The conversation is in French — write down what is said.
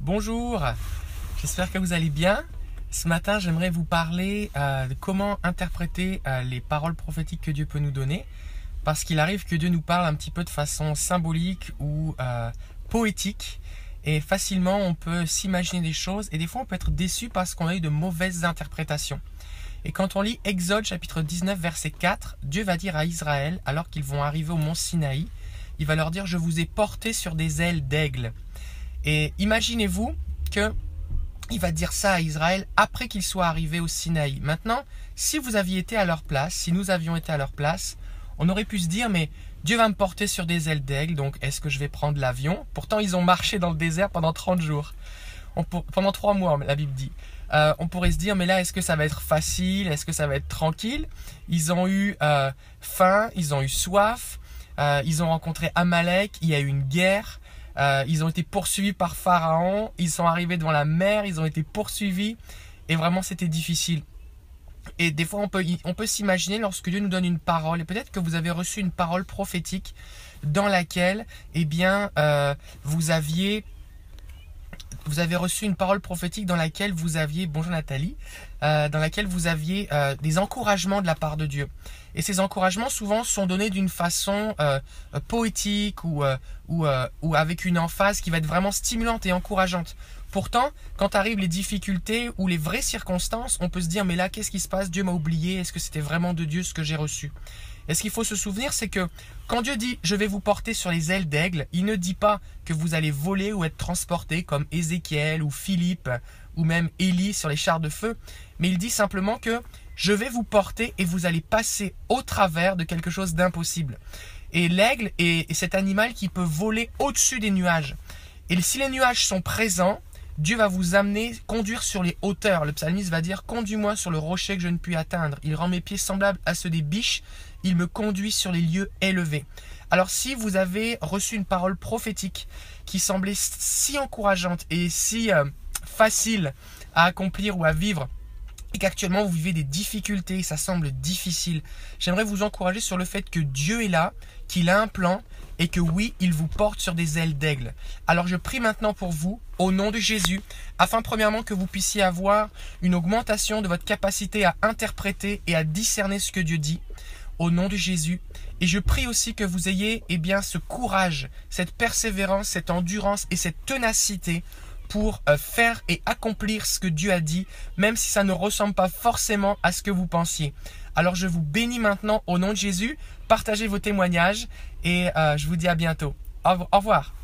Bonjour, j'espère que vous allez bien. Ce matin, j'aimerais vous parler de comment interpréter les paroles prophétiques que Dieu peut nous donner. Parce qu'il arrive que Dieu nous parle un petit peu de façon symbolique ou poétique. Et facilement, on peut s'imaginer des choses. Et des fois, on peut être déçu parce qu'on a eu de mauvaises interprétations. Et quand on lit Exode chapitre 19, verset 4, Dieu va dire à Israël, alors qu'ils vont arriver au mont Sinaï, il va leur dire « Je vous ai porté sur des ailes d'aigle ». Et imaginez-vous qu'il va dire ça à Israël après qu'ils soient arrivés au Sinaï. Maintenant, si vous aviez été à leur place, si nous avions été à leur place, on aurait pu se dire, mais Dieu va me porter sur des ailes d'aigle, donc est-ce que je vais prendre l'avion? Pourtant, ils ont marché dans le désert pendant 30 jours. Pendant 3 mois, la Bible dit. On pourrait se dire, mais là, est-ce que ça va être facile? Est-ce que ça va être tranquille? Ils ont eu faim, ils ont eu soif, ils ont rencontré Amalek, il y a eu une guerre. Ils ont été poursuivis par Pharaon, ils sont arrivés devant la mer, ils ont été poursuivis et vraiment c'était difficile. Et des fois on peut s'imaginer lorsque Dieu nous donne une parole, et peut-être que vous avez reçu une parole prophétique dans laquelle vous avez reçu une parole prophétique dans laquelle vous aviez, bonjour Nathalie, dans laquelle vous aviez des encouragements de la part de Dieu. Et ces encouragements souvent sont donnés d'une façon poétique ou avec une emphase qui va être vraiment stimulante et encourageante. Pourtant, quand arrivent les difficultés ou les vraies circonstances, on peut se dire mais là qu'est-ce qui se passe? Dieu m'a oublié, est-ce que c'était vraiment de Dieu ce que j'ai reçu? Et ce qu'il faut se souvenir, c'est que quand Dieu dit « Je vais vous porter sur les ailes d'aigle », il ne dit pas que vous allez voler ou être transporté comme Ézéchiel ou Philippe ou même Élie sur les chars de feu, mais il dit simplement que « Je vais vous porter et vous allez passer au travers de quelque chose d'impossible ». Et l'aigle est cet animal qui peut voler au-dessus des nuages. Et si les nuages sont présents, Dieu va vous amener, conduire sur les hauteurs. Le psalmiste va dire « Conduis-moi sur le rocher que je ne puis atteindre. Il rend mes pieds semblables à ceux des biches. Il me conduit sur les lieux élevés. » Alors si vous avez reçu une parole prophétique qui semblait si encourageante et si facile à accomplir ou à vivre, et qu'actuellement vous vivez des difficultés, ça semble difficile, j'aimerais vous encourager sur le fait que Dieu est là, qu'il a un plan et que oui, il vous porte sur des ailes d'aigle. Alors je prie maintenant pour vous, au nom de Jésus, afin premièrement que vous puissiez avoir une augmentation de votre capacité à interpréter et à discerner ce que Dieu dit, au nom de Jésus. Et je prie aussi que vous ayez ce courage, cette persévérance, cette endurance et cette ténacité pour faire et accomplir ce que Dieu a dit, même si ça ne ressemble pas forcément à ce que vous pensiez. Alors je vous bénis maintenant au nom de Jésus, partagez vos témoignages et je vous dis à bientôt. Au revoir.